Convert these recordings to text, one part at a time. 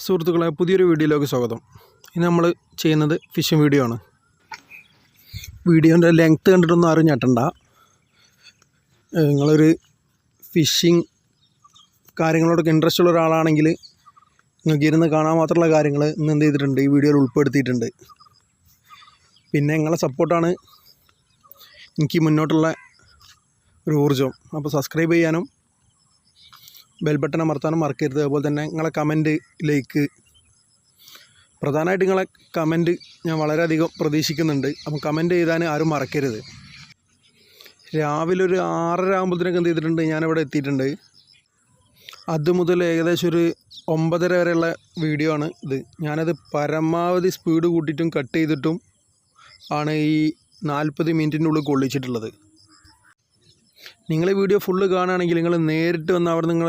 സുഹൃത്തുക്കളെ, പുതിയൊരു വീഡിയോയിലേക്ക് സ്വാഗതം. ഇന്ന് നമ്മൾ ചെയ്യുന്നത് ഫിഷിംഗ് വീഡിയോ ആണ്. വീഡിയോൻ്റെ ലെങ്ത്ത് കണ്ടിട്ടൊന്നും ആരും ഞെട്ടണ്ട. നിങ്ങളൊരു ഫിഷിംഗ് കാര്യങ്ങളോടൊക്കെ ഇൻട്രസ്റ്റ് ഉള്ള ഒരാളാണെങ്കിൽ നിങ്ങൾക്ക് ഇരുന്ന് കാണാൻ മാത്രമുള്ള കാര്യങ്ങൾ ഇന്ന് എന്ത് ചെയ്തിട്ടുണ്ട്, ഈ വീഡിയോയിൽ ഉൾപ്പെടുത്തിയിട്ടുണ്ട്. പിന്നെ നിങ്ങളെ സപ്പോർട്ടാണ് എനിക്ക് മുന്നോട്ടുള്ള ഒരു ഊർജ്ജം. അപ്പോൾ സബ്സ്ക്രൈബ് ചെയ്യാനും ബെൽ ബട്ടൺ അമർത്താനും മറക്കരുത്. അതുപോലെ തന്നെ നിങ്ങളെ കമൻറ്റ്, ലൈക്ക്, പ്രധാനമായിട്ട് നിങ്ങളെ കമൻറ്റ് ഞാൻ വളരെയധികം പ്രതീക്ഷിക്കുന്നുണ്ട്. അപ്പം കമൻറ്റ് ചെയ്താൽ ആരും മറക്കരുത്. രാവിലെ ഒരു 6:30 ആകുമ്പോഴത്തേനൊക്കെ എന്ത് ചെയ്തിട്ടുണ്ട്, ഞാനിവിടെ എത്തിയിട്ടുണ്ട്. അതുമുതൽ ഏകദേശം ഒരു 9:30 വരെയുള്ള വീഡിയോ ആണ് ഇത്. ഞാനത് പരമാവധി സ്പീഡ് കൂട്ടിയിട്ടും കട്ട് ചെയ്തിട്ടും ആണ് ഈ 40 മിനിറ്റിനുള്ളിൽ കൊള്ളിച്ചിട്ടുള്ളത്. നിങ്ങൾ ഈ വീഡിയോ ഫുള്ള് കാണുകയാണെങ്കിൽ നിങ്ങൾ നേരിട്ട് വന്ന് അവിടെ നിങ്ങൾ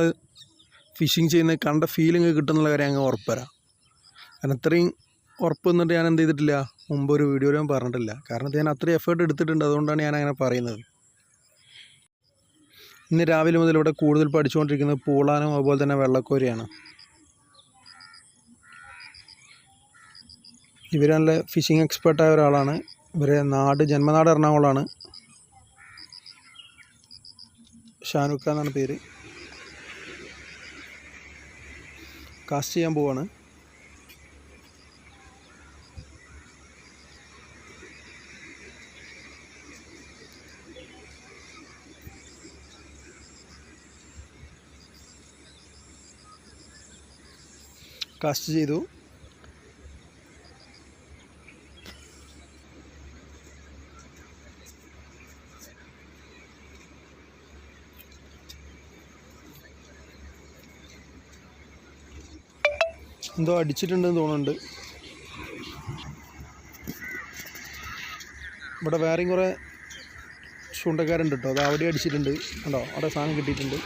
ഫിഷിങ് ചെയ്യുന്ന കണ്ട ഫീലിംഗ് കിട്ടുന്നുള്ള കാര്യം അങ്ങ് ഉറപ്പുതരാം. കാരണം അത്രയും ഉറപ്പ് എന്നിട്ട് ഞാൻ എന്ത് ചെയ്തിട്ടില്ല, മുമ്പ് ഒരു വീഡിയോയിൽ ഞാൻ പറഞ്ഞിട്ടില്ല. കാരണം ഞാൻ അത്രയും എഫേർട്ട് എടുത്തിട്ടുണ്ട്, അതുകൊണ്ടാണ് ഞാൻ അങ്ങനെ പറയുന്നത്. ഇന്ന് രാവിലെ മുതൽ ഇവിടെ കൂടുതൽ പഠിച്ചുകൊണ്ടിരിക്കുന്നത് പൂളാനും അതുപോലെ തന്നെ വെള്ളക്കോരിയാണ്. ഇവർ നല്ല ഫിഷിംഗ് എക്സ്പേർട്ടായ ഒരാളാണ്. ഇവരെ ജന്മനാട് എറണാകുളമാണ്. ഷാനുക്ക എന്നാണ് പേര്. കാസ്റ്റ് ചെയ്യാൻ പോവാണ്. കാസ്റ്റ് ചെയ്തു. എന്തോ അടിച്ചിട്ടുണ്ടെന്ന് തോന്നുന്നുണ്ട്. ഇവിടെ വേറെയും കുറേ ചൂണ്ടക്കാരുണ്ട് കേട്ടോ. അത് അവിടെ അടിച്ചിട്ടുണ്ട് കണ്ടോ, അവിടെ സാധനം കിട്ടിയിട്ടുണ്ട്.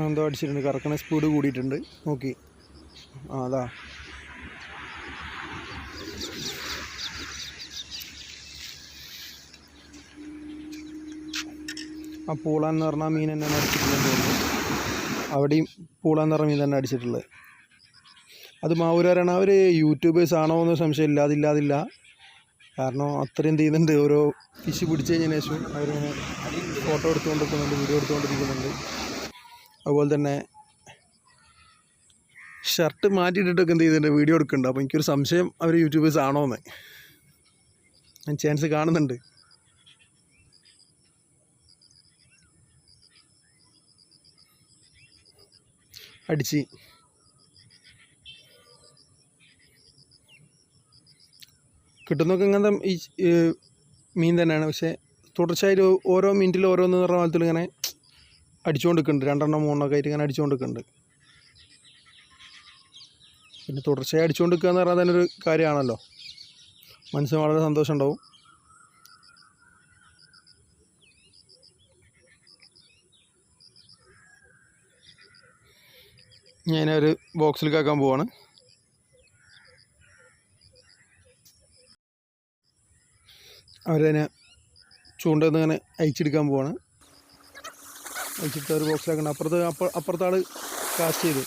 എന്തോ അടിച്ചിട്ടുണ്ട്, കറക്കണ സ്പീഡ് കൂടിയിട്ടുണ്ട്. നോക്കി, അതാ ആ പൂളാന്ന് പറഞ്ഞ മീൻ തന്നെയാണ് അടിച്ചിട്ടുള്ളത് തോന്നുന്നു. അവിടെയും പൂളാന്ന് പറഞ്ഞ മീൻ തന്നെ അടിച്ചിട്ടുള്ളത്. അത് മാവൂരാരാണ്. അവർ യൂട്യൂബേഴ്സ് ആണോ എന്ന് സംശയമില്ല. അതില്ല. കാരണം അത്രയും ചെയ്യുന്നുണ്ട്. ഓരോ ഫിഷ് പിടിച്ചു കഴിഞ്ഞതിന് ശേഷം അവരിങ്ങനെ ഫോട്ടോ എടുത്തുകൊണ്ടിരിക്കുന്നുണ്ട്, വീഡിയോ എടുത്തുകൊണ്ടിരിക്കുന്നുണ്ട്. അതുപോലെ തന്നെ ഷർട്ട് മാറ്റിയിട്ടിട്ടൊക്കെ എന്ത് ചെയ്തിട്ടുണ്ട്, വീഡിയോ എടുക്കുന്നുണ്ട്. അപ്പോൾ എനിക്കൊരു സംശയം, അവർ യൂട്യൂബേഴ്സ് ആണോ എന്ന്. ഞാൻ ചാൻസ് കാണുന്നുണ്ട്. അടിച്ച് കിട്ടുന്നതൊക്കെ ഇങ്ങനത്തെ ഈ മീൻ തന്നെയാണ്. പക്ഷേ തുടർച്ചയായിട്ട് ഓരോ മിനിറ്റിൽ ഓരോന്ന് പറഞ്ഞ പോലത്തിൽ ഇങ്ങനെ അടിച്ചുകൊണ്ടിരിക്കുന്നുണ്ട്. 2 3 ആയിട്ട് ഇങ്ങനെ അടിച്ചുകൊണ്ടിരിക്കുന്നുണ്ട്. പിന്നെ തുടർച്ചയായി അടിച്ചുകൊണ്ടിരിക്കുക എന്ന് പറഞ്ഞാൽ തന്നെ ഒരു കാര്യമാണല്ലോ. മനസ്സിന് വളരെ സന്തോഷം ഉണ്ടാവും. ഞാനൊരു ബോക്സിലേക്ക് ആക്കാൻ പോവാണ്. അവരതിനെ ചൂണ്ടെന്ന് ഇങ്ങനെ അയച്ചെടുക്കാൻ പോവാണ്. അയച്ചെടുത്ത ഒരു ബോക്സിലാക്കണം. അപ്പുറത്തെ ആൾ കാസ്റ്റ് ചെയ്തു.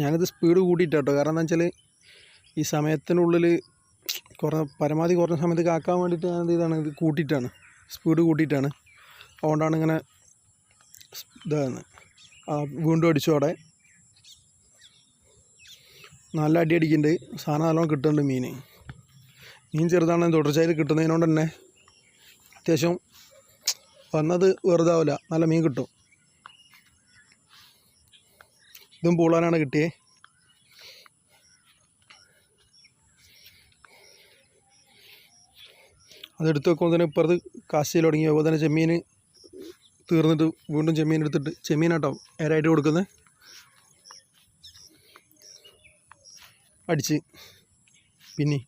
ഞാനിത് സ്പീഡ് കൂട്ടിയിട്ടോ. കാരണം എന്താ വെച്ചാൽ ഈ സമയത്തിനുള്ളിൽ പരമാവധി കുറഞ്ഞ സമയത്ത് കാക്കാൻ വേണ്ടിയിട്ട് ഞാൻ എന്ത് ചെയ്താണ്, ഇത് കൂട്ടിയിട്ടാണ്, സ്പീഡ് കൂട്ടിയിട്ടാണ്. അതുകൊണ്ടാണ് ഇങ്ങനെ ഇതാണ്. വീണ്ടും അടിച്ചു. അവിടെ നല്ല അടി അടിക്കുന്നുണ്ട്. സാധനം നല്ലോണം കിട്ടുന്നുണ്ട്. മീൻ ചെറുതാണെങ്കിൽ തുടർച്ചയായിട്ട് കിട്ടുന്നതിനോണ്ട് തന്നെ അത്യാവശ്യം വന്നത് വെറുതെ ആവില്ല, നല്ല മീൻ കിട്ടും. ഇതും പൂളാനാണ് കിട്ടിയത്. അതെടുത്ത് വെക്കുമ്പോൾ തന്നെ ഇപ്പുറത്ത് കാസ്റ്റ് ചെയ്ത് തുടങ്ങി. അതുപോലെ തന്നെ ചെമ്മീൻ തീർന്നിട്ട് വീണ്ടും ചെമ്മീൻ എടുത്തിട്ട്, ചെമ്മീനാട്ടോ ഏരായിട്ട് കൊടുക്കുന്നത്. അടിച്ച് പിന്നെ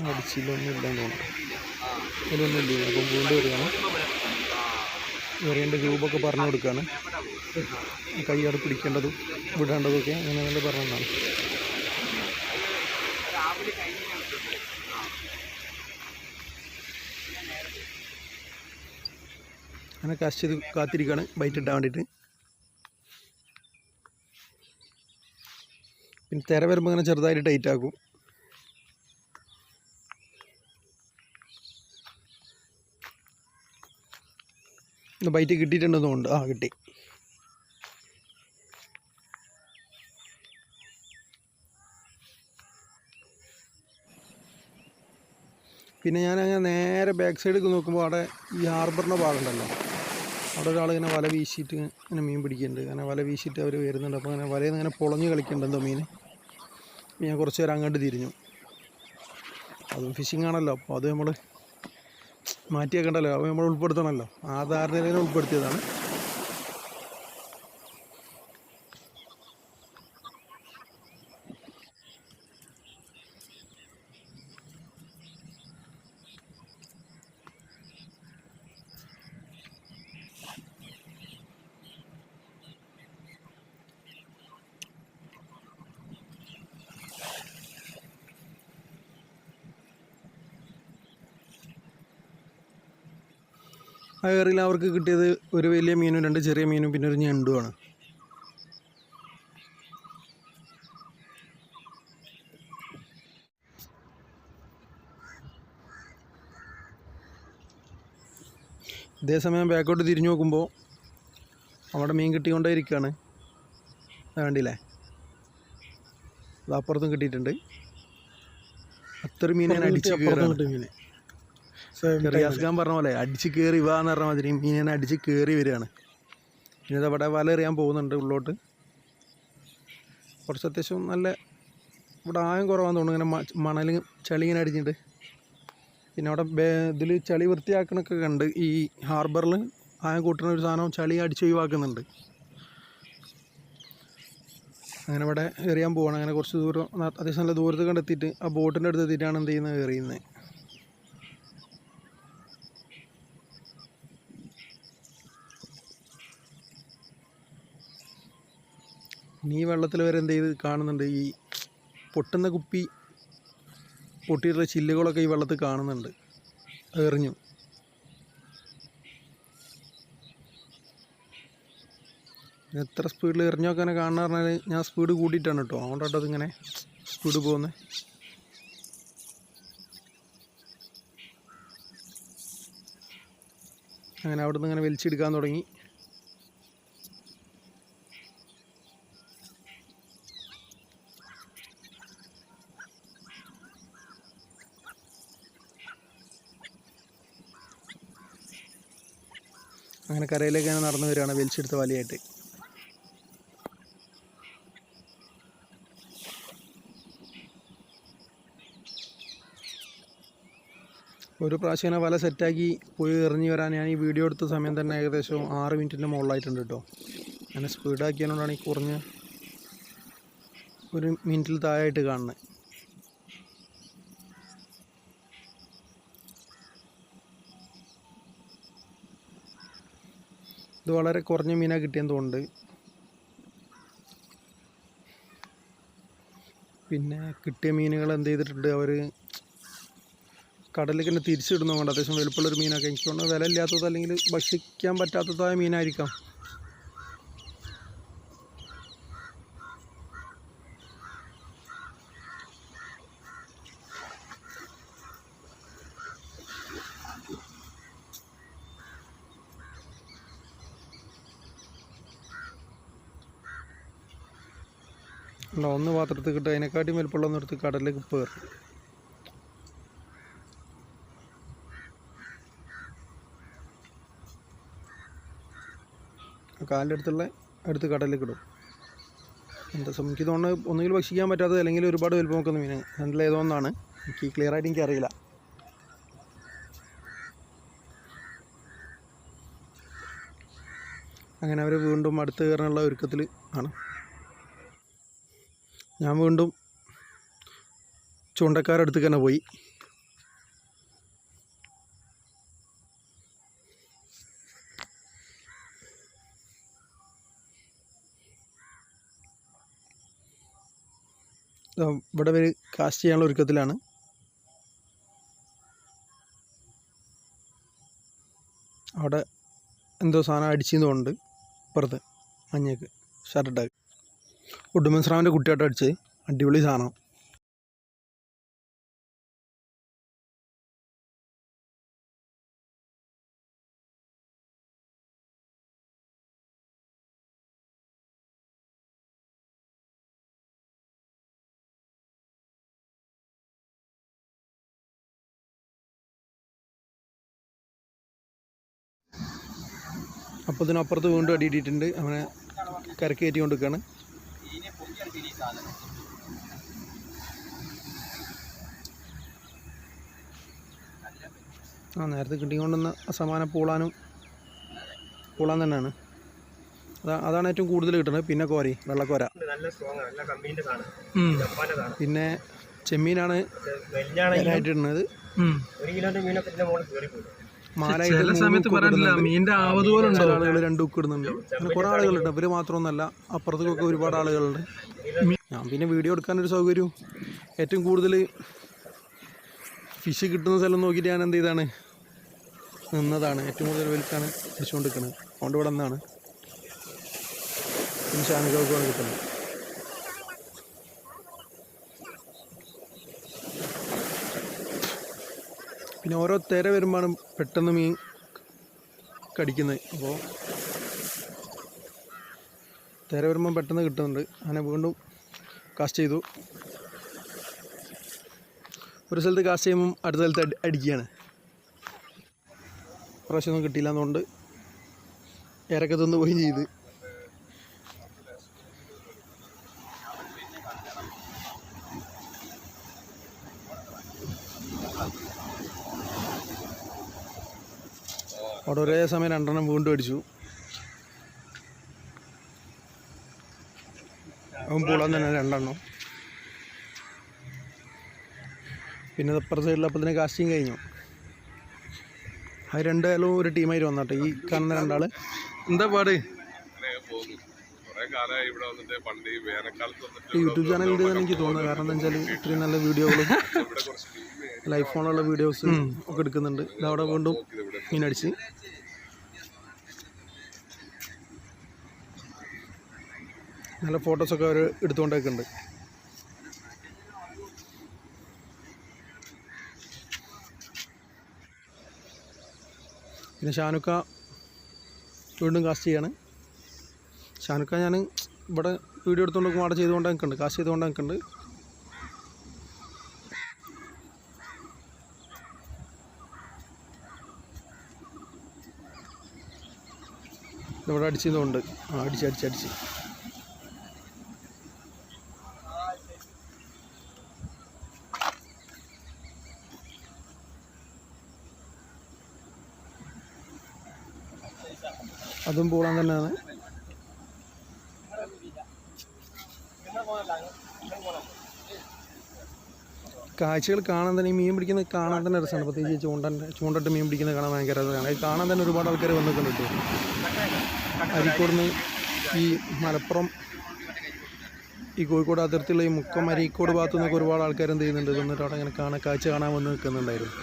അടിച്ചില്ലൊന്നും ഇല്ലെന്ന് തോന്നുന്നു. അതിലൊന്നും ഇല്ല. അപ്പം വീണ്ടും വരികയാണ്. വരേണ്ട രൂപമൊക്കെ പറഞ്ഞു കൊടുക്കുകയാണ്. കൈയോടെ പിടിക്കേണ്ടതും വിടേണ്ടതൊക്കെ അങ്ങനെ തന്നെ പറഞ്ഞതാണ്. അങ്ങനെ കാസ്റ്റ് ചെയ്ത് കാത്തിരിക്കുകയാണ് ബൈറ്റ് ഇട്ടാൻ വേണ്ടിയിട്ട്. പിന്നെ തിര വരുമ്പോൾ അങ്ങനെ ചെറുതായിട്ട് ടൈറ്റ് ആക്കും. ബൈറ്റ് കിട്ടിയിട്ടുണ്ടെന്ന് തോന്നുന്നുണ്ട്. ആ കിട്ടി. പിന്നെ ഞാനങ്ങനെ നേരെ ബാക്ക് സൈഡിൽ നോക്കുമ്പോൾ അവിടെ ഈ ഹാർബറിൻ്റെ ഭാഗമുണ്ടല്ലോ, അവിടെ ഒരാളിങ്ങനെ വല വീശിയിട്ട് ഇങ്ങനെ മീൻ പിടിക്കുന്നുണ്ട്. അങ്ങനെ വല വീശിയിട്ട് അവർ വരുന്നുണ്ട്. അപ്പോൾ അങ്ങനെ വലയിൽ നിന്ന് ഇങ്ങനെ പൊളഞ്ഞ് കളിക്കുന്നുണ്ട് എന്തോ മീൻ. ഞാൻ കുറച്ച് നേരം അങ്ങോട്ട് തിരിഞ്ഞു. അതും ഫിഷിംഗ് ആണല്ലോ, അപ്പോൾ അത് നമ്മൾ മാറ്റിയേക്കണ്ടല്ലോ, അപ്പോൾ നമ്മൾ ഉൾപ്പെടുത്തണമല്ലോ. ആ ധാരണയിൽ ഉൾപ്പെടുത്തിയതാണ്. ആ ഏറിയിൽ അവർക്ക് കിട്ടിയത് ഒരു വലിയ മീനും 2 ചെറിയ മീനും പിന്നെ ഒരു ഞണ്ടുമാണ്. ഇതേസമയം ബാക്കോട്ട് തിരിഞ്ഞു നോക്കുമ്പോൾ അവിടെ മീൻ കിട്ടിക്കൊണ്ടേ ഇരിക്കുകയാണ്. വേണ്ടില്ലേ, അത് അപ്പുറത്തും കിട്ടിയിട്ടുണ്ട്. അത്ര മീനെ അടിച്ച് കയറി. റിയാസ് ഖാൻ പറഞ്ഞ പോലെ അടിച്ച് കയറി വാ എന്ന് പറഞ്ഞ മാതിരി മീനെ അടിച്ച് കയറി വരികയാണ്. പിന്നെ അവിടെ വല എറിയാൻ പോകുന്നുണ്ട് ഉള്ളോട്ട്. കുറച്ച് അത്യാവശ്യം നല്ല ഇവിടെ ആയം കുറവാന്ന് തോന്നുന്നു. ഇങ്ങനെ മണൽ ചളി ഇങ്ങനെ അടിച്ചിട്ട്. പിന്നെ അവിടെ ഇതിൽ ചളി വൃത്തിയാക്കണൊക്കെ കണ്ട് ഈ ഹാർബറിൽ ആയം കൂട്ടുന്ന ഒരു സാധനം ചളി അടിച്ച് ഒഴിവാക്കുന്നുണ്ട്. അങ്ങനെ ഇവിടെ എറിയാൻ പോവാണ്. അങ്ങനെ കുറച്ച് ദൂരം അത്യാവശ്യം നല്ല ദൂരത്ത് കണ്ടെത്തിയിട്ട് ആ ബോട്ടിൻ്റെ അടുത്ത് എത്തിയിട്ടാണ് എന്ത് ചെയ്യുന്നത്, എറിയുന്നത്. ഈ വെള്ളത്തിൽ വരെ എന്ത് ചെയ്ത് കാണുന്നുണ്ട്, ഈ പൊട്ടുന്ന കുപ്പി പൊട്ടിയിട്ടുള്ള ചില്ലുകളൊക്കെ ഈ വെള്ളത്തിൽ കാണുന്നുണ്ട്. എറിഞ്ഞു. എത്ര സ്പീഡിൽ എറിഞ്ഞൊക്കെ അങ്ങനെ കാണുന്ന പറഞ്ഞാൽ ഞാൻ സ്പീഡ് കൂട്ടിയിട്ടാണ് കേട്ടോ, അതുകൊണ്ടാട്ടോ അതിങ്ങനെ സ്പീഡ് പോകുന്നത്. അങ്ങനെ അവിടെ നിന്ന് ഇങ്ങനെ വലിച്ചെടുക്കാൻ തുടങ്ങി. അങ്ങനെ കരയിലേക്ക് ഞാൻ നടന്നു വരികയാണ് വലിച്ചെടുത്ത വലയായിട്ട്. ഒരു പ്രാവശ്യം ഇങ്ങനെ വല സെറ്റാക്കി പോയി എറിഞ്ഞ് വരാൻ ഞാൻ ഈ വീഡിയോ എടുത്ത സമയം തന്നെ ഏകദേശം 6 മിനിറ്റിൻ്റെ മുകളിലായിട്ടുണ്ട് കേട്ടോ. അങ്ങനെ സ്പീഡാക്കിയതുകൊണ്ടാണ് ഈ കുറഞ്ഞ് 1 മിനിറ്റിൽ താഴെയായിട്ട് കാണുന്നത്. ഇത് വളരെ കുറഞ്ഞ മീനാണ് കിട്ടിയെന്ന് തോന്നുന്നുണ്ട്. പിന്നെ കിട്ടിയ മീനുകൾ എന്ത് ചെയ്തിട്ടുണ്ട്, അവർ കടലിലേക്ക് തന്നെ തിരിച്ചിടുന്നതുകൊണ്ട് അത്യാവശ്യം വലുപ്പമുള്ളൊരു മീനൊക്കെ എനിക്ക് തോന്നുന്നു വില ഇല്ലാത്തത് അല്ലെങ്കിൽ ഭക്ഷിക്കാൻ പറ്റാത്തതായ മീനായിരിക്കാം. ഉണ്ടോ, ഒന്ന് പാത്രത്തിൽ കിട്ടുക, അതിനെക്കാട്ടിയും വലുപ്പമുള്ള ഒന്നെടുത്ത് കടലിലേക്ക് പേർ. കാലിൻ്റെ അടുത്ത് കടലിലേക്ക് ഇടും. എന്താ എനിക്ക് തോന്നുന്നത് ഒന്നുകിൽ ഭക്ഷിക്കാൻ പറ്റാത്തത് അല്ലെങ്കിൽ ഒരുപാട് വലുപ്പം നോക്കുന്ന മീൻ രണ്ടിലേതോന്നാണ്. എനിക്ക് ക്ലിയറായിട്ട് എനിക്കറിയില്ല. അങ്ങനെ അവർ വീണ്ടും അടുത്ത് കയറാനുള്ള ഒരുക്കത്തിൽ ആണ്. ഞാൻ വീണ്ടും ചൂണ്ടക്കാരടുത്ത് തന്നെ പോയി. ഇവിടെ ഒരു കാസ്റ്റ് ചെയ്യാനുള്ള ഒരുക്കത്തിലാണ്. അവിടെ എന്തോ സാധനം അടിച്ചെന്നുണ്ട് പുറത്ത് മഞ്ഞക്ക് ഷർട്ടായി. ഉടുമ്പൻ സ്രാവിൻ്റെ കുട്ടിയായിട്ട് അടിച്ച് അടിപൊളി സാധനം. അപ്പോൾ ഇതിനപ്പുറത്ത് വീണ്ടും അടിയിട്ടിട്ടുണ്ട്. അവനെ കരക്ക് കയറ്റി കൊണ്ടിരിക്കുകയാണ്. നേരത്തെ കിട്ടിക്കൊണ്ടുവന്ന സമാനം പൂളാൻ തന്നെയാണ്. അതാണ് ഏറ്റവും കൂടുതൽ കിട്ടുന്നത്. പിന്നെ കോരി വെള്ളക്കോര, പിന്നെ ചെമ്മീനാണ് ഇടുന്നത്. ചില സമയത്ത് പറയാനില്ല, മീനിന്റെ ആവത് പോലെ ഉണ്ട്. ആളുകൾ 2 ഉക്ക് ഇടുന്നുണ്ട്. അങ്ങനെ കുറേ ആളുകളുണ്ട്. ഇവർ മാത്രമൊന്നുമല്ല, അപ്പുറത്തേക്കൊക്കെ ഒരുപാട് ആളുകളുണ്ട്. ഞാൻ പിന്നെ വീഡിയോ എടുക്കാനൊരു സൗകര്യവും ഏറ്റവും കൂടുതൽ ഫിഷ് കിട്ടുന്ന സ്ഥലം നോക്കിയിട്ട് ഞാൻ എന്ത് ചെയ്താണ് നിന്നതാണ്. ഏറ്റവും കൂടുതൽ വലിക്കാണ് പിടിച്ചുകൊണ്ടിരിക്കുന്നത്. അതുകൊണ്ട് ഇവിടെ നിന്നാണ് പിന്നെ ഷാനുക്കൾക്കാണ് കിട്ടുന്നത്. പിന്നെ ഓരോ തിര വരുമ്പോഴാണ് പെട്ടെന്ന് മീൻ കടിക്കുന്നത്. അപ്പോൾ തിര വരുമ്പം പെട്ടെന്ന് കിട്ടുന്നുണ്ട്. അങ്ങനെ വീണ്ടും കാസ്റ്റ് ചെയ്തു. ഒരു സ്ഥലത്ത് കാസ്റ്റ് ചെയ്യുമ്പം അടുത്ത സ്ഥലത്ത് അടിക്കുകയാണ്. പ്രാവശ്യമൊന്നും കിട്ടിയില്ല എന്നുകൊണ്ട് ഇരക്കെ തിന്ന് പോയി ചെയ്ത്. അവിടെ ഒരേ സമയം 2 എണ്ണം വീണ്ടും അടിച്ചു. അവൻ പൂളാൻ തന്നെ 2 എണ്ണം. പിന്നെ അപ്പുറത്തെ സൈഡിൽ തന്നെ കാസ്റ്റിങ് കഴിഞ്ഞു. അത് 2 ആയാലും ഒരു ടീമായിട്ട് വന്നോട്ടെ. ഈ കാണുന്ന 2 ആള് എന്താ പാട്? യൂട്യൂബ് ചാനലിൽ തന്നെ എനിക്ക് തോന്നുന്നത്. കാരണം എന്താ വെച്ചാൽ ഇത്രയും നല്ല വീഡിയോകളും ലൈഫ് ഫോണുള്ള വീഡിയോസ് ഒക്കെ എടുക്കുന്നുണ്ട്. ഇതവിടെ വീണ്ടും മീനടിച്ച്. നല്ല ഫോട്ടോസൊക്കെ അവർ എടുത്തുകൊണ്ടൊക്കെയുണ്ട്. പിന്നെ ഷാനുക്ക വീണ്ടും കാസ്റ്റ് ചെയ്യാണ്. ഷാനുക്ക ഞാൻ ഇവിടെ വീഡിയോ എടുത്തുകൊണ്ട് നോക്കുമ്പോൾ അവിടെ ചെയ്തുകൊണ്ട് നിൽക്കുന്നുണ്ട്, കാസ്റ്റ് ചെയ്തുകൊണ്ട് നിൽക്കുന്നുണ്ട്. ഇവിടെ അടിച്ചതുകൊണ്ട് അടിച്ച് അതും പൂളാൻ തന്നെയാണ്. കാഴ്ചകൾ കാണാൻ തന്നെ, ഈ മീൻ പിടിക്കുന്നത് കാണാൻ തന്നെ രസമാണ്. പ്രത്യേകിച്ച് ചൂണ്ടിട്ട് മീൻ പിടിക്കുന്നത് കാണാൻ ഭയങ്കര രസമാണ്. അത് കാണാൻ തന്നെ ഒരുപാട് ആൾക്കാർ വന്നിട്ടുണ്ട്. അരീക്കോട് നിന്ന് ഈ മലപ്പുറം, ഈ കോഴിക്കോട് അതിർത്തിയുള്ള ഈ മുക്കം അരീക്കോട് ഭാഗത്തു നിന്നൊക്കെ ഒരുപാട് ആൾക്കാർ എന്ത് ചെയ്യുന്നുണ്ട്, വന്നിട്ട് അവിടെ ഇങ്ങനെ കാഴ്ച കാണാൻ വന്ന് നിൽക്കുന്നുണ്ടായിരുന്നു.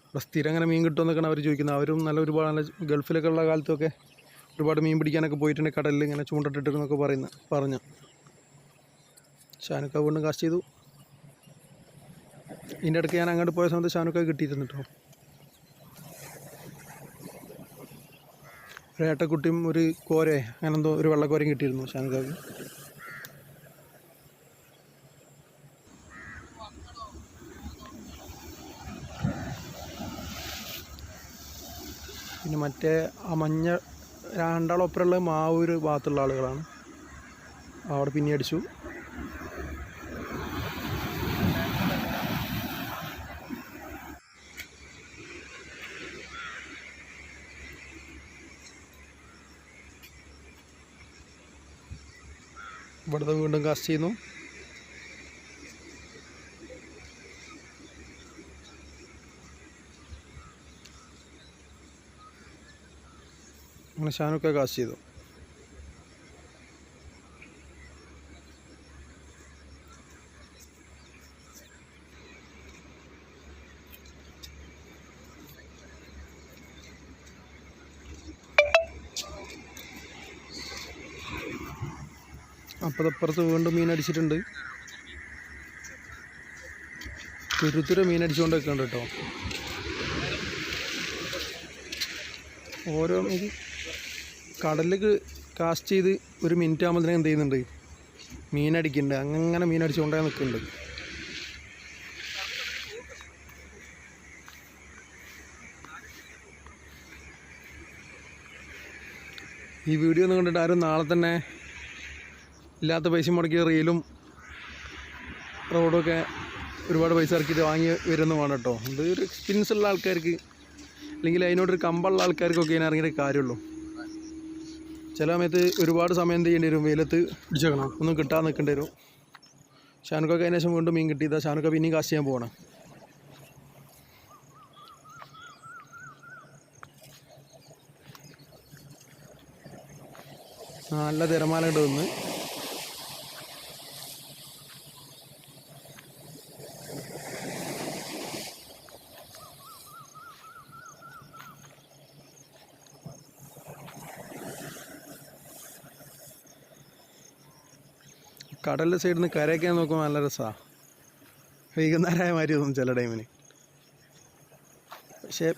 ഇവിടെ സ്ഥിരം അങ്ങനെ മീൻ കിട്ടുമെന്നൊക്കെയാണ് അവർ ചോദിക്കുന്നത്. അവരും ഒരുപാട് നല്ല ഗൾഫിലൊക്കെ ഉള്ള കാലത്തൊക്കെ ഒരുപാട് മീൻ പിടിക്കാനൊക്കെ പോയിട്ടുണ്ട്. കടലിൽ ഇങ്ങനെ ചൂണ്ടിട്ടിരുന്നൊക്കെ പറഞ്ഞു. ഷാനുക്ക വീണ്ടും കാസ്റ്റ് ചെയ്തു. ഇതിൻ്റെ ഇടയ്ക്ക് ഞാൻ അങ്ങോട്ട് പോയ സമയത്ത് ഷാനുക്ക കിട്ടിയിരുന്നു കേട്ടോ. ഒരു ഏട്ടക്കുട്ടിയും ഒരു കോരയെ അങ്ങനെന്തോ ഒരു വെള്ളക്കോരയും കിട്ടിയിരുന്നു ഷാനുക്കക്ക്. പിന്നെ മറ്റേ ആ മഞ്ഞ രണ്ടാളൊപ്പരമുള്ള മാവൂർ ഭാഗത്തുള്ള ആളുകളാണ്. അവിടെ പിന്നെ അടിച്ചു. ഇവിടുത്തെ വീണ്ടും കാസ്റ്റ് ചെയ്യുന്നു. അങ്ങനെ ഷാനൊക്കെ കാസ്റ്റ് ചെയ്തു. അപ്പുറത്ത് വീണ്ടും മീൻ അടിച്ചിട്ടുണ്ട്. തുരുത്തുര മീൻ അടിച്ചുകൊണ്ടൊക്കെ ഉണ്ട് കേട്ടോ. ഓരോ മീൻ കടലിലേക്ക് കാസ്റ്റ് ചെയ്ത് ഒരു മിനിറ്റ് ആകുമ്പോഴത്തേനും എന്ത് ചെയ്യുന്നുണ്ട്, മീനടിക്കുന്നുണ്ട്. അങ്ങനെ മീനടിച്ചുകൊണ്ടേ നിൽക്കുന്നുണ്ട്. ഈ വീഡിയോ ഒന്നും കണ്ടിട്ട് ആരും നാളെ തന്നെ ഇല്ലാത്ത പൈസ മുടക്കി റീലും റോഡൊക്കെ ഒരുപാട് പൈസ ഇറക്കിയിട്ട് വാങ്ങി വരുന്നു വേണം കേട്ടോ. ഇത് ഒരു എക്സ്പീരിയൻസ് ഉള്ള ആൾക്കാർക്ക്, അല്ലെങ്കിൽ അതിനോടൊരു കമ്പുള്ള ആൾക്കാർക്കൊക്കെ ഇതിനെ ഇറങ്ങിയിട്ട് കാര്യമുള്ളൂ. ചില സമയത്ത് ഒരുപാട് സമയം എന്ത് ചെയ്യേണ്ടി വരും, വെയിലത്ത് പിടിച്ചേക്കണം, ഒന്നും കിട്ടാതെ നിൽക്കേണ്ടി വരും. ഷാനുക്കൊക്കെ അതിന് ശേഷം വീണ്ടും മീൻ കിട്ടിയതാണ്. ഷാനുക്ക പിന്നെയും കാസ്റ്റ് ചെയ്യാൻ പോകണം. നല്ല തിരമാല ഇട്ട് വന്ന് കടലിൻ്റെ സൈഡിൽ നിന്ന് കരയ്ക്കാൻ നോക്കുമ്പോൾ നല്ല രസമാണ്. വൈകുന്നേരമായ മാതിരി തോന്നും ചില ടൈമിന്. പക്ഷേ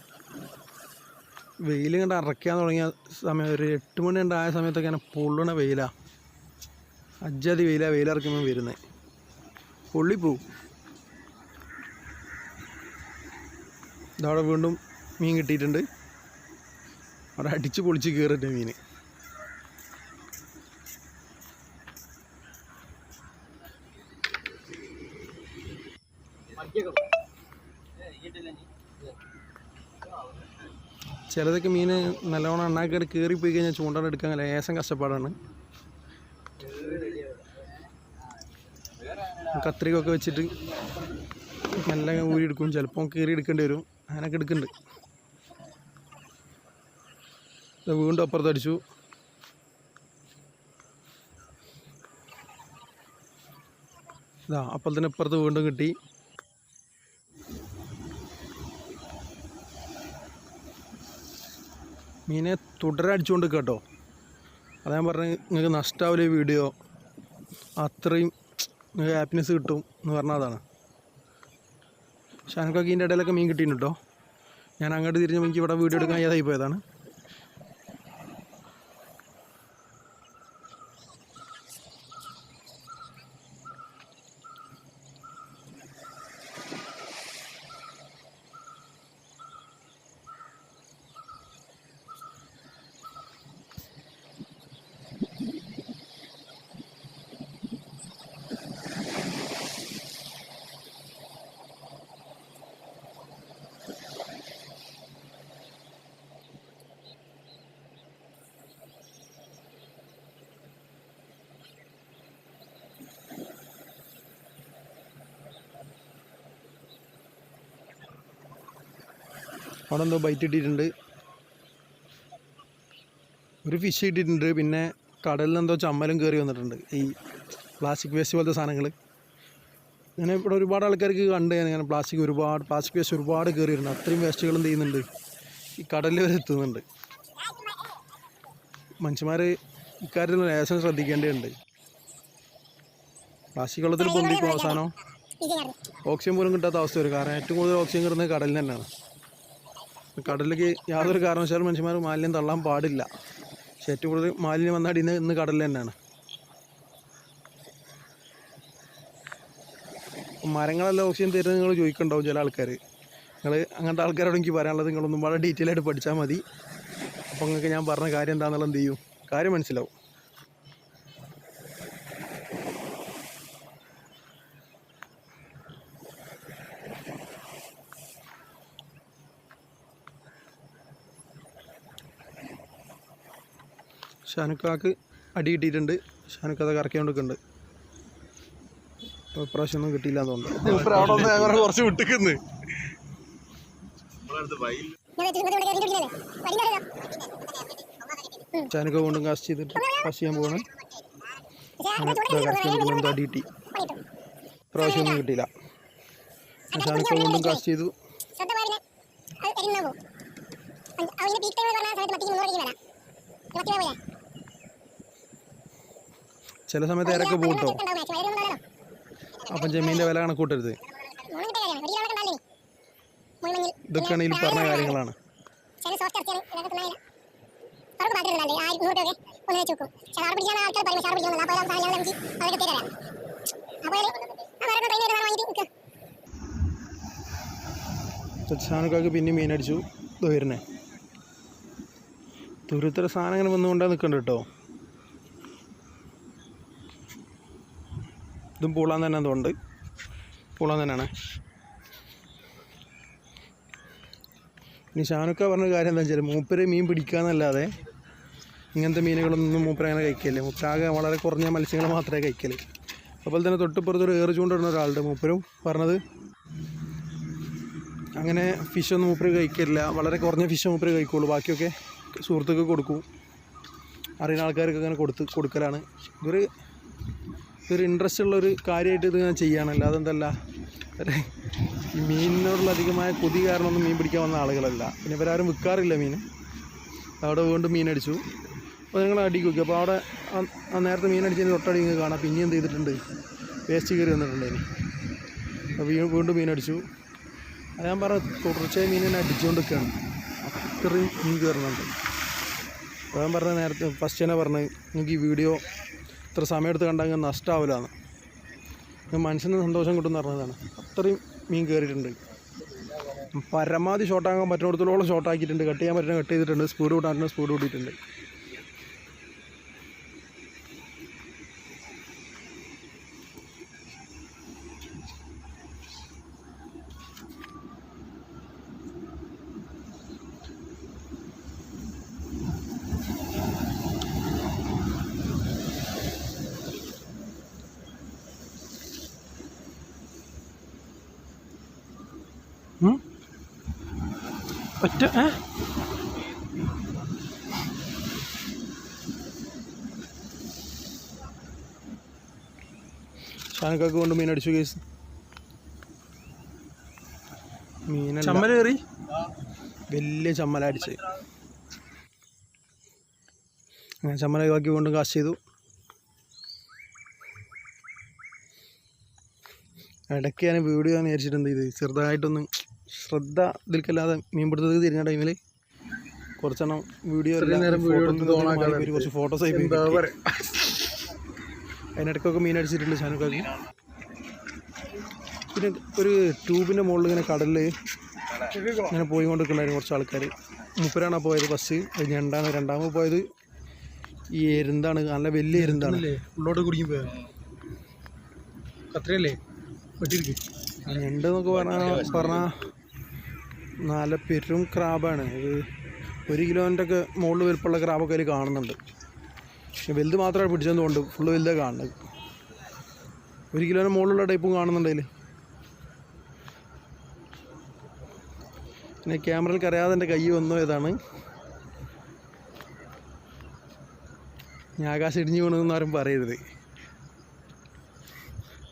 വെയിൽ കണ്ട് അറയ്ക്കാൻ തുടങ്ങിയ സമയം ഒരു 8 മണി ഉണ്ടായ സമയത്തൊക്കെ ഇങ്ങനെ പൊള്ളണ വെയിലാണ്. അജ്ജാതി വെയിലിറക്കുമ്പോൾ വരുന്നത് പൊള്ളിപ്പോവും. ഇതവിടെ വീണ്ടും മീൻ കിട്ടിയിട്ടുണ്ട്. അവിടെ അടിച്ച് പൊളിച്ച് കയറിയിട്ട് മീൻ. ചിലതൊക്കെ മീൻ നല്ലവണ്ണം എണ്ണാക്കറി കയറിപ്പോയി കഴിഞ്ഞാൽ ചൂണ്ടാൻ എടുക്കാൻ ലേശം കഷ്ടപ്പാടാണ്. കത്രികയൊക്കെ വെച്ചിട്ട് നല്ല ഊരിയെടുക്കും, ചിലപ്പോൾ കീറി എടുക്കേണ്ടി വരും. അങ്ങനെയൊക്കെ എടുക്കുന്നുണ്ട്. വീണ്ടും അപ്പുറത്ത് അടിച്ചു. ഇതാ അപ്പുറത്തിന് ഇപ്പുറത്ത് വീണ്ടും കിട്ടി. മീനെ തുടരെ അടിച്ചുകൊണ്ട് കേട്ടോ. അതാ ഞാൻ പറഞ്ഞത്, നിങ്ങൾക്ക് നഷ്ടാവില്ല ഈ വീഡിയോ, അത്രയും നിങ്ങൾക്ക് ഹാപ്പിനെസ് കിട്ടും എന്ന് പറഞ്ഞാൽ അതാണ്. ഷാനക്കൊക്കെ ഇതിൻ്റെ ഇടയിലൊക്കെ മീൻ കിട്ടിയിട്ടുണ്ട് കേട്ടോ. ഞാൻ അങ്ങോട്ട് തിരിഞ്ഞപ്പോൾ എനിക്ക് ഇവിടെ വീഡിയോ എടുക്കാൻ ഏതായി പോയതാണ്. അവിടെ എന്തോ ബൈറ്റ് ഇട്ടിട്ടുണ്ട്, ഒരു ഫിഷ് ഇട്ടിട്ടുണ്ട്. പിന്നെ കടലിൽ എന്തോ ചമ്മലും കയറി വന്നിട്ടുണ്ട്, ഈ പ്ലാസ്റ്റിക് വേസ്റ്റ് പോലത്തെ സാധനങ്ങൾ. ഇങ്ങനെ ഇവിടെ ഒരുപാട് ആൾക്കാർക്ക് കണ്ട് ഇങ്ങനെ പ്ലാസ്റ്റിക് വേസ്റ്റ് ഒരുപാട് കയറി വരുന്നുണ്ട്. അത്രയും വേസ്റ്റുകൾ എന്ത് ചെയ്യുന്നുണ്ട്, ഈ കടലിൽ വരെ എത്തുന്നുണ്ട്. മനുഷ്യന്മാർ ഇക്കാര്യത്തിൽ ലേശം ശ്രദ്ധിക്കേണ്ടതുണ്ട്. പ്ലാസ്റ്റിക് വെള്ളത്തിൽ പൊന്തിക്കും, അവസാനം ഓക്സിജൻ പോലും കിട്ടാത്ത അവസ്ഥ വരും. കാരണം ഏറ്റവും കൂടുതൽ ഓക്സിജൻ കിട്ടുന്നത് കടലിൽ തന്നെയാണ്. കടലിലേക്ക് യാതൊരു കാരണവശാലും മനുഷ്യന്മാർ മാലിന്യം തള്ളാൻ പാടില്ല. പക്ഷെ ഏറ്റവും കൂടുതൽ മാലിന്യം വന്നടിയുന്നത് ഇന്ന് കടലിൽ തന്നെയാണ്. മരങ്ങളെല്ലാം ഓക്സിജൻ തരുന്നത് നിങ്ങൾ ചോദിക്കുന്നുണ്ടാവും ചില ആൾക്കാർ. നിങ്ങൾ അങ്ങനത്തെ ആൾക്കാരോട് എനിക്ക് പറയാനുള്ളത്, നിങ്ങളൊന്നും വളരെ ഡീറ്റെയിൽ ആയിട്ട് പഠിച്ചാൽ മതി. അപ്പോൾ നിങ്ങൾക്ക് ഞാൻ പറഞ്ഞ കാര്യം എന്താണെന്നുള്ളത് എന്ത് ചെയ്യും, കാര്യം മനസ്സിലാവും. ഷാനുക്കാക്ക് അടി കിട്ടിയിട്ടുണ്ട്. ഷാനുക്ക അത് കറക്കി കൊണ്ടിരിക്കുന്നുണ്ട്. ഇപ്രാവശ്യം ഒന്നും കിട്ടിയില്ല എന്ന് തോന്നുന്നു. അവിടെ ഒന്ന് അങ്ങനെ കുറച്ച് വിട്ടിക്കുന്നു. ഷാനുക്ക കൊണ്ടും കാസ്റ്റ് ചെയ്തിട്ട് കാസ്റ്റ് ചെയ്യാൻ പോവാണ്. എന്തോ അടി കിട്ടി. ഇപ്രാവശ്യം ഒന്നും കിട്ടിയില്ല. ഷാനുക്ക കൊണ്ടും കാസ്റ്റ് ചെയ്തു. ചില സമയത്ത് ഇരക്ക് പോട്ടോ. അപ്പം ജമീൻ്റെ വില കണക്കൂട്ടരുത്. ഇതൊക്കെയാണ് ഇതിൽ പറഞ്ഞ കാര്യങ്ങളാണ്. ഷാനുക്കാക്ക് പിന്നെ മീനടിച്ചു. വരുന്നേ തുരുത്തര സാധനങ്ങൾ വന്നുകൊണ്ടാണ് നിൽക്കണ്ട കേട്ടോ. ഇതും പൂളാൻ തന്നെ അതുകൊണ്ട് പൂളാൻ തന്നെയാണ്. ഇനി ഷാനുക്ക പറഞ്ഞ കാര്യം എന്താ വെച്ചാൽ മൂപ്പര് മീൻ പിടിക്കാന്നല്ലാതെ ഇങ്ങനത്തെ മീനുകളൊന്നും മൂപ്പര് അങ്ങനെ കഴിക്കല്ലേ. മൂപ്പരാകെ വളരെ കുറഞ്ഞ മത്സ്യങ്ങൾ മാത്രമേ കഴിക്കല്. അതുപോലെ തന്നെ തൊട്ടിപ്പുറത്തൊരു ഏറ് ചൂണ്ടിടുന്ന ഒരാളുടെ മൂപ്പരും പറഞ്ഞത് അങ്ങനെ ഫിഷൊന്നും മൂപ്പര് കഴിക്കില്ല. വളരെ കുറഞ്ഞ ഫിഷ് മൂപ്പര് കഴിക്കുള്ളൂ. ബാക്കിയൊക്കെ സുഹൃത്തുക്കൾ കൊടുക്കും. അറിയുന്ന ആൾക്കാർക്ക് അങ്ങനെ കൊടുക്കലാണ്. ഇതൊരു ഇൻട്രസ്റ്റ് ഉള്ളൊരു കാര്യമായിട്ട് ഇത് ഞാൻ ചെയ്യുകയാണല്ലോ. അതെന്തല്ല ഈ മീനിനോടുള്ള അധികമായ കൊതി കാരണമൊന്നും മീൻ പിടിക്കാൻ വന്ന ആളുകളല്ല. പിന്നെ ഇവരാരും വിൽക്കാറില്ല മീൻ. അവിടെ വീണ്ടും മീനടിച്ചു. അപ്പോൾ നിങ്ങൾ അടിക്ക് നോക്കി. അപ്പോൾ അവിടെ നേരത്തെ മീനടിച്ചതിന് തൊട്ടടി നിങ്ങൾക്ക് കാണാം. പിന്നെ എന്ത് ചെയ്തിട്ടുണ്ട്, വേസ്റ്റ് കയറി വന്നിട്ടുണ്ട്. ഇനി അപ്പോൾ വീണ്ടും മീനടിച്ചു. അത് ഞാൻ പറഞ്ഞ തുടർച്ചയായി മീനിനെ അടിച്ചുകൊണ്ടിരിക്കുകയാണ്. അത്രയും മീൻ കയറുന്നുണ്ട്. അപ്പോൾ ഞാൻ പറഞ്ഞ നേരത്തെ ഫസ്റ്റ് തന്നെ പറഞ്ഞത് നിങ്ങൾക്ക് ഈ വീഡിയോ ഇത്ര സമയമെടുത്ത് കണ്ടാൽ നഷ്ടമാവില്ലാന്ന്. മനസ്സിന് സന്തോഷം കിട്ടുമെന്ന് പറഞ്ഞതാണ്. അത്രയും മീൻ കയറിയിട്ടുണ്ട്. പരമാവധി ഷോട്ടാക്കാൻ പറ്റുന്നിടത്തോളം ഷോട്ടാക്കിയിട്ടുണ്ട്. കട്ട് ചെയ്യാൻ പറ്റുന്ന കട്ട് ചെയ്തിട്ടുണ്ട്. സ്പീഡ് കൂട്ടാൻ സ്പീഡ് കൂട്ടിയിട്ടുണ്ട്. ഒറ്റ ഷാനുക്കാക്ക് കൊണ്ട് മീനടിച്ചു കേസ്. ചമ്മലേറി വലിയ ചമ്മലടിച്ച് ചമ്മലാക്കി കൊണ്ട് കാസ്റ്റ് ചെയ്തു. ഇടയ്ക്ക് ഞാൻ വീഡിയോ ഞാൻ വിചാരിച്ചിട്ടുണ്ട്. ഇത് ചെറുതായിട്ടൊന്ന് ശ്രദ്ധ ഇതിൽക്കല്ലാതെ മീൻപിടുത്തത്തിൽ തിരിഞ്ഞ ടൈമിൽ കുറച്ചെണ്ണം വീഡിയോ കുറച്ച് ഫോട്ടോസ് ആയി. അതിനിടയ്ക്കൊക്കെ മീൻ അടിച്ചിട്ടുണ്ട് ഷാനുക്കാക്ക്. പിന്നെ ഒരു ട്യൂബിൻ്റെ മുകളിൽ ഇങ്ങനെ കടലിൽ ഇങ്ങനെ പോയിക്കൊണ്ടിരിക്കുന്നുണ്ടായിരുന്നു കുറച്ച് ആൾക്കാർ. മുപ്പരാണ് പോയത് ഫസ്റ്റ്. അത് ഞണ്ടാണ്. രണ്ടാമത് പോയത് ഈ എരുന്താണ്. നല്ല വലിയ എരുന്താണ്. ഉള്ളോട്ട് കുടിക്കും പോയത് അത്രയല്ലേ വെട്ടിയിരിക്കും. ഞണ്ട് എന്നൊക്കെ പറഞ്ഞാൽ നല്ല പെരും ക്രാബാണ്. ഇത് 1 കിലോൻ്റെ ഒക്കെ മുകളിൽ വലുപ്പമുള്ള ക്രാബൊക്കെ അതിൽ കാണുന്നുണ്ട്. വലുത് മാത്രമാണ് പിടിച്ചെന്ന് കൊണ്ട് ഫുള്ള് വലുതാണ് കാണുന്നത്. 1 കിലോൻ്റെ മുകളിലുള്ള ടൈപ്പും കാണുന്നുണ്ട് അതിൽ. പിന്നെ ക്യാമറയിൽ അറിയാതെ എൻ്റെ കൈ വന്നു ഏതാണ്. ഞാൻ ആകാശം ഇടിഞ്ഞു വീണെന്ന് ആരും പറയരുത്.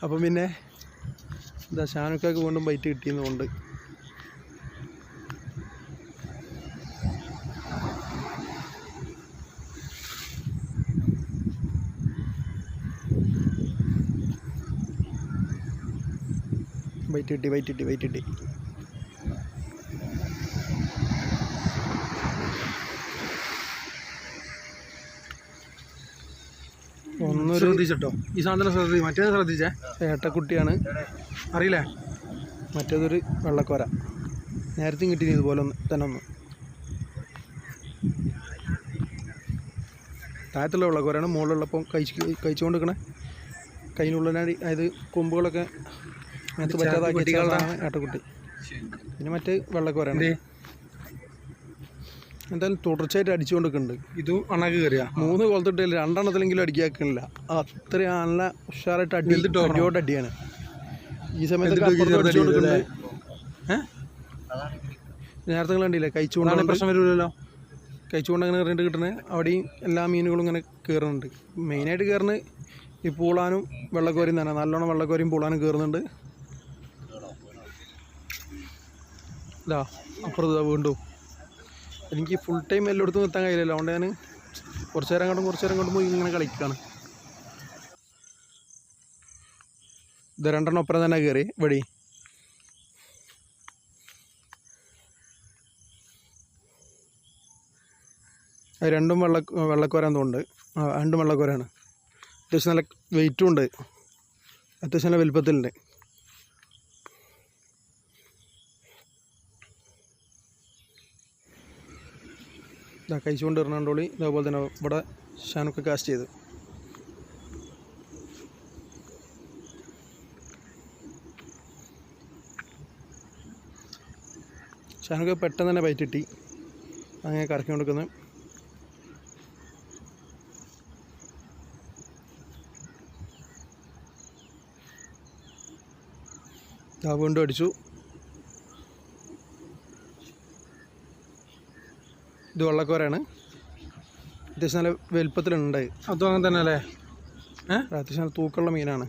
അപ്പം പിന്നെ എന്താ ഷാനുക്കാക്ക് വീണ്ടും ബൈറ്റ് കിട്ടിയെന്നുകൊണ്ട് ബൈറ്റ് കിട്ടി. ഒന്നൊരു ശ്രദ്ധിച്ചിട്ടോ ഈ സാധനം ശ്രദ്ധിച്ചു. മറ്റേത് ശ്രദ്ധിച്ചേ ഏട്ടക്കുട്ടിയാണ് അറിയില്ലേ. മറ്റേതൊരു വെള്ളക്കോര. നേരത്തെയും കിട്ടി ഇതുപോലെ തന്നെ ഒന്ന്. താഴത്തുള്ള വെള്ളക്കോരയാണ്. മുകളിലുള്ളപ്പം കഴിച്ചുകൊണ്ട് നിൽക്കണേ കയ്യിനുള്ളിനാടി, അതായത് കൊമ്പുകളൊക്കെ അങ്ങനത്തെ പറ്റാതാക്കി ഏട്ടക്കുട്ടി. പിന്നെ മറ്റേ വെള്ളക്കോരയാണ്. എന്തായാലും തുടർച്ചയായിട്ട് അടിച്ചുകൊണ്ട് നിൽക്കുന്നുണ്ട്. ഇതും അണക്ക് കയറിയ 3 കൊളത്തിട്ടില്ല, 2 എണ്ണത്തിലെങ്കിലും അടിക്കാക്കില്ല. അത്രയും നല്ല ഉഷാറായിട്ട് അടിയോട്ട് അടിയാണ്. ഈ സമയത്ത് അടിച്ചുകൊണ്ടിരിക്കുന്നുണ്ട്. നേരത്തെ കണ്ടില്ലേ കഴിച്ചുകൊണ്ടാണ് പ്രശ്നം വരില്ലല്ലോ. കഴിച്ചുകൊണ്ട് അങ്ങനെ കയറിയിട്ട് കിട്ടുന്നത്. അവിടെയും എല്ലാ മീനുകളും ഇങ്ങനെ കയറുന്നുണ്ട്. മെയിനായിട്ട് കയറുന്നത് ഈ പൂളാനും വെള്ളക്കോരിയും തന്നെ. നല്ലോണം വെള്ളക്കോരിയും പൂളാനും കയറുന്നുണ്ട്. ഇതാ അപ്പുറത്ത് വീണ്ടും. എനിക്ക് ഫുൾ ടൈം എല്ലായിടത്തും നിർത്താൻ കഴിയില്ലല്ലോ. അതുകൊണ്ട് ഞാൻ കുറച്ച് നേരം കൊണ്ടും പോയി ഇങ്ങനെ കളിക്കുകയാണ്. ഇത് 2 എണ്ണം ഒപ്പരം തന്നെ കയറി ഇവിടെ. അത് 2ഉം വെള്ളക്കോരാൻ തോന്നുന്നുണ്ട്. 2ഉം വെള്ളക്കോരാണ്. അത്യാവശ്യം നല്ല വെയിറ്റും ഉണ്ട്, അത്യാവശ്യം നല്ല വലുപ്പത്തിലുണ്ട്. ഇതാ കഴിച്ചുകൊണ്ട് ഇറങ്ങാണ്ടോളി. ഇതേപോലെ തന്നെ ഇവിടെ ഷാനൊക്കെ കാസ്റ്റ് ചെയ്ത്. ഷാനൊക്കെ പെട്ടെന്ന് തന്നെ ബൈറ്റ് കിട്ടി. അങ്ങനെ കറക്കി കൊടുക്കുന്നത്. വീണ്ടും അടിച്ചു. ഇത് വെള്ളക്കോരയാണ്. അത്യാവശ്യം നല്ല വലുപ്പത്തിലുണ്ട്. അതും അങ്ങനെ തന്നെ അല്ലേ? അത്യാവശ്യം നല്ല തൂക്കമുള്ള മീനാണ്.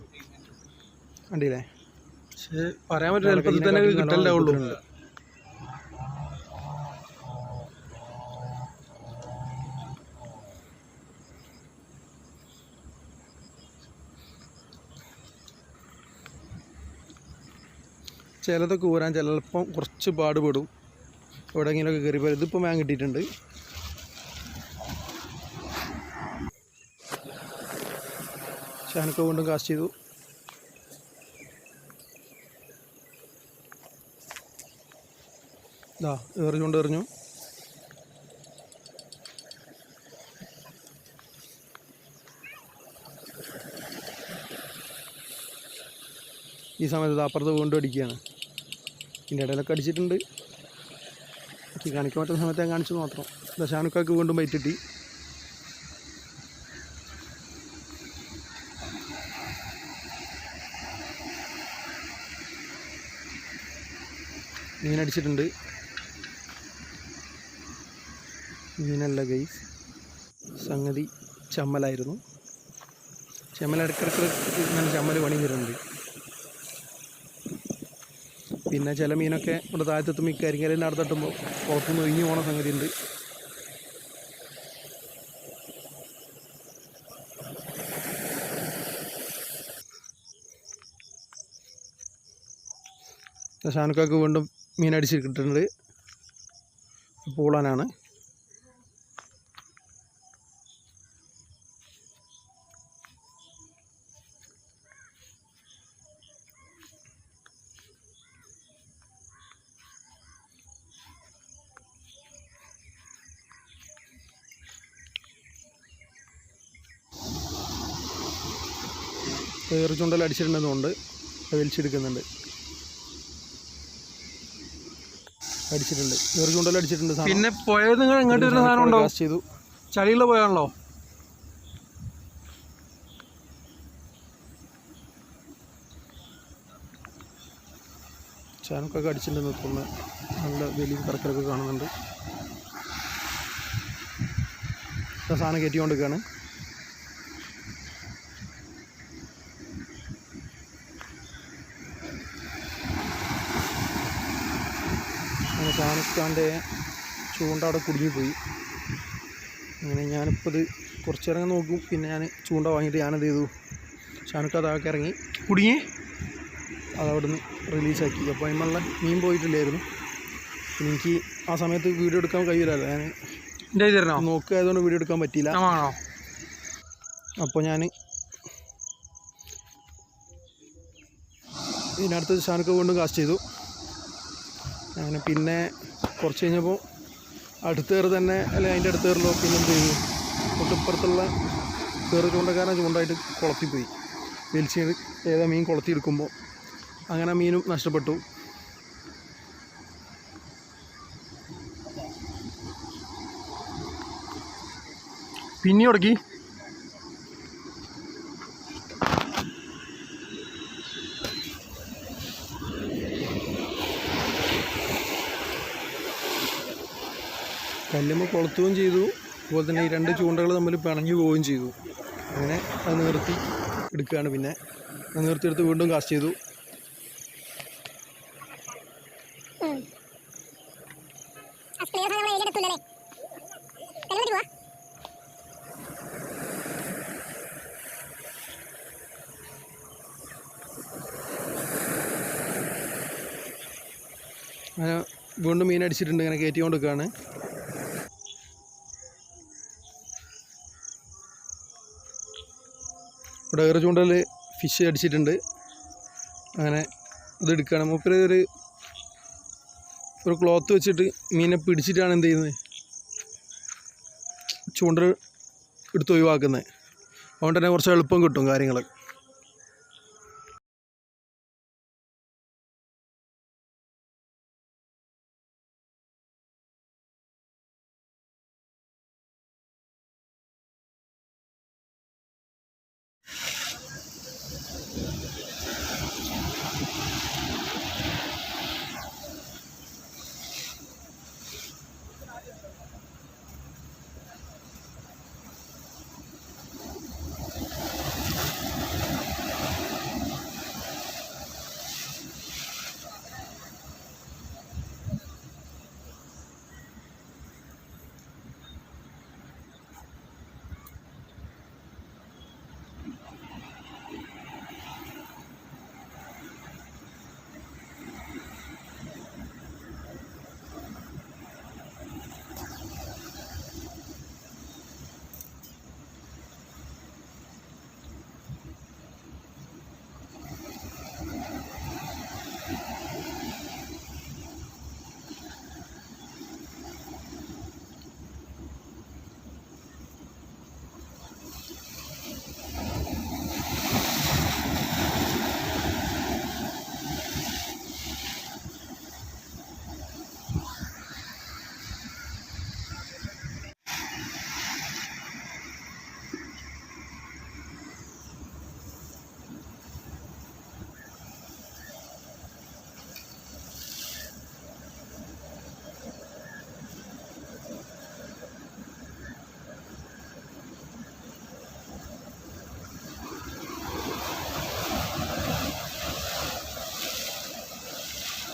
കണ്ടില്ലേ? പക്ഷേ പറയാൻ പറ്റില്ല, എളുപ്പത്തിൽ തന്നെ കിട്ടല്ലേ ഉള്ളൂ. ചിലതൊക്കെ ഊരാൻ ചിലപ്പം കുറച്ച് പാടുപെടും. എവിടെയെങ്കിലുമൊക്കെ കയറിപ്പോൾ ഇതിപ്പോൾ മാൻ കിട്ടിയിട്ടുണ്ട്. ഷാനൊക്കെ വീണ്ടും കാസ്റ്റ് ചെയ്തു. ഇതാ എറിഞ്ഞു. ഈ സമയത്ത് അപ്പുറത്ത് വീണ്ടും അടിക്കുകയാണ്. ഇതിൻ്റെ ഇടയിലൊക്കെ അടിച്ചിട്ടുണ്ട്. എനിക്ക് കാണിക്കാൻ പറ്റുന്ന സമയത്ത് ഞാൻ കാണിച്ചത് മാത്രം. ഷാനുക്കാക്ക് വീണ്ടും ബൈറ്റ് കിട്ടി. മീനടിച്ചിട്ടുണ്ട്. മീനല്ല ഗൈസ്, സംഗതി ചമ്മലായിരുന്നു. ഇടയ്ക്കിടയ്ക്ക് ഇങ്ങനെ ചമ്മൽ പണി വരുന്നുണ്ട്. പിന്നെ ചില മീനൊക്കെ ഇവിടെ താഴത്തെത്തുമ്പോൾ ഈ കരിങ്കലിൻ്റെ അടുത്തെത്തുമ്പോൾ പുറത്തുനിന്ന് ഒഴിഞ്ഞു പോകണ സംഗതി ഉണ്ട്. ഷാനുക്കാക്ക് വീണ്ടും മീനടിച്ച് കിട്ടുന്നുണ്ട്. പൂളാനാണ്. ഏറ് ചുണ്ടൽ അടിച്ചിട്ടുണ്ടെന്നുകൊണ്ട് വലിച്ചെടുക്കുന്നുണ്ട്. അടിച്ചിട്ടുണ്ട്, ഏറ് ചുണ്ടൽ അടിച്ചിട്ടുണ്ട്. പിന്നെ പോയത് നിങ്ങൾ ഇങ്ങോട്ട് വരുന്ന സാധനം ഉണ്ടോ? ചെയ്തു. ചളിയുള്ള പോയാണല്ലോ. ചാനക്കൊക്കെ അടിച്ചിട്ടുണ്ടെന്ന് തോന്നുന്നു. നല്ല വലിയ കറക്കലൊക്കെ കാണുന്നുണ്ട്. സാധനം കയറ്റിക്കൊണ്ടിരിക്കുകയാണ്. അങ്ങനെ ഷാനുക്കാൻ്റെ ചൂണ്ട അവിടെ കുടുങ്ങിപ്പോയി. അങ്ങനെ ഞാനിപ്പോൾ ഇത് കുറച്ച് നേരം നോക്കും. പിന്നെ ഞാൻ ചൂണ്ട വാങ്ങിയിട്ട് ഞാനെന്ത് ചെയ്തു, ഷാനുക്ക താഴേക്ക് ഇറങ്ങി കുടുങ്ങി അതവിടുന്ന് റിലീസാക്കി. അപ്പോൾ അതിനുള്ള മീൻ പോയിട്ടില്ലായിരുന്നു. പിന്നെ എനിക്ക് ആ സമയത്ത് വീഡിയോ എടുക്കാൻ കഴിയില്ലല്ലോ. ഞാൻ നോക്കുകയായതുകൊണ്ട് വീഡിയോ എടുക്കാൻ പറ്റിയില്ല. അപ്പോൾ ഞാൻ ഇതിനടുത്ത് ഷാനുക്ക വീണ്ടും കാസ്റ്റ് ചെയ്തു. അങ്ങനെ പിന്നെ കുറച്ച് കഴിഞ്ഞപ്പോൾ അടുത്തേറ് തന്നെ, അല്ലെങ്കിൽ അതിൻ്റെ അടുത്തേറിലോ പിന്നെ എന്ത് ചെയ്തു, തൊട്ടിപ്പുറത്തുള്ള വേറെ ചൂണ്ടക്കാരൻ ചൂണ്ടായിട്ട് കുളത്തിപ്പോയി വലിച്ച് ഏതാ മീൻ കുളത്തിയെടുക്കുമ്പോൾ അങ്ങനെ മീനും നഷ്ടപ്പെട്ടു. പിന്നെ ഉടക്കി കല്ലുമ്മ കൊളുത്തുകയും ചെയ്തു. അതുപോലെ തന്നെ ഈ രണ്ട് ചൂണ്ടകൾ തമ്മിൽ പിണഞ്ഞു പോവുകയും ചെയ്തു. അങ്ങനെ അത് നിർത്തി എടുക്കുകയാണ്. പിന്നെ അത് നിർത്തിയെടുത്ത് വീണ്ടും കാസ്റ്റ് ചെയ്തു. അങ്ങനെ വീണ്ടും മീൻ അടിച്ചിട്ടുണ്ട്. ഇങ്ങനെ കയറ്റി കൊണ്ടിരിക്കുകയാണ്. ഇവിടെ വേറെ ചൂണ്ടൽ ഫിഷ് അടിച്ചിട്ടുണ്ട്. അങ്ങനെ ഇതെടുക്കുകയാണ്. മൂപ്പര് ഒരു ക്ലോത്ത് വെച്ചിട്ട് മീനെ പിടിച്ചിട്ടാണ് എന്ത് ചെയ്യുന്നത്, ചൂണ്ടൽ എടുത്ത് ഒഴിവാക്കുന്നത്. അതുകൊണ്ട് തന്നെ കുറച്ച് എളുപ്പം കിട്ടും കാര്യങ്ങൾ.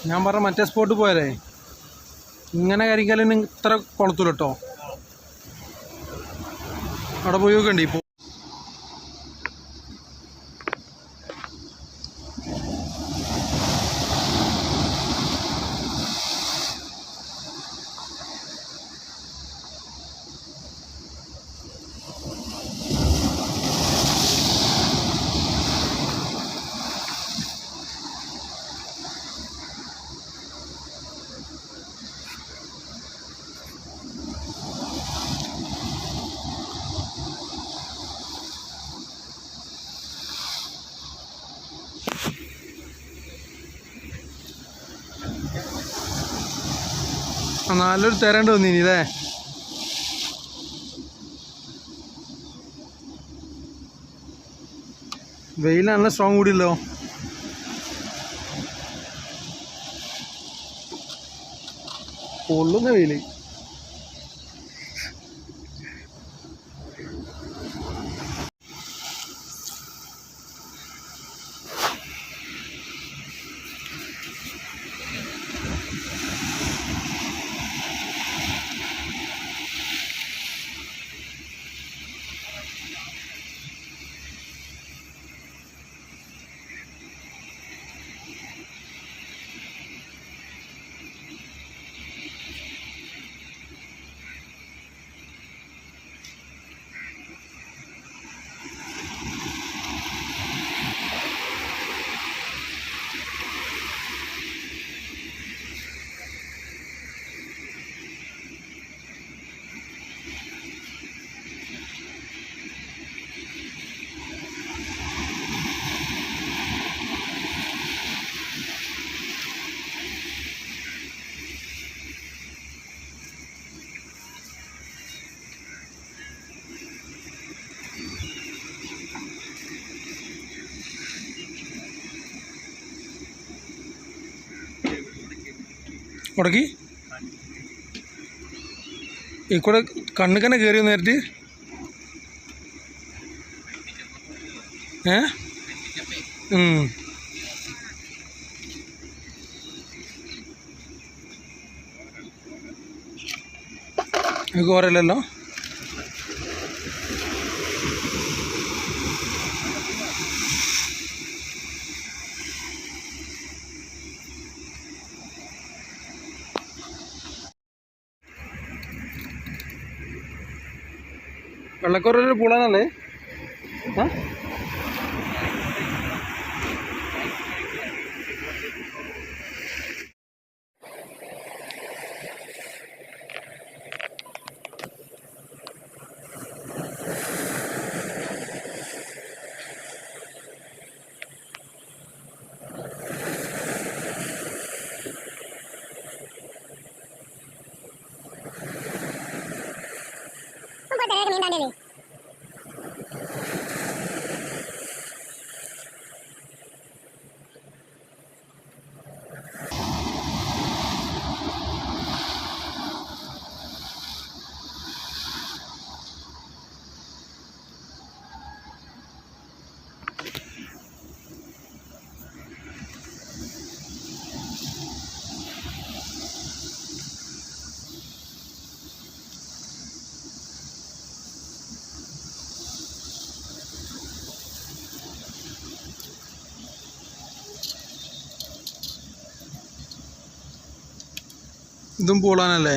ഞാൻ പറഞ്ഞ മറ്റേ സ്പോട്ട് പോയാലേ ഇങ്ങനെ കരിക്കലിന് ഇത്ര കുളത്തൂല കേട്ടോ. അവിടെ പോയി നോക്കണ്ടേ ഇപ്പോൾ. നല്ലൊരു തരേണ്ടി വന്നിനി അല്ലേ? വെയിൽ നല്ല സ്ട്രോങ് കൂടിയല്ലോ. പൊള്ളുന്ന വെയിൽ. ഉടക്കി ഈ കൂടെ കണ്ണുക്കന്നെ കയറി നേരിട്ട് കോരല്ലോ വെള്ളക്കോരൊരു പൂളാനല്ലേ ആ ഇതും പൂളാനല്ലേ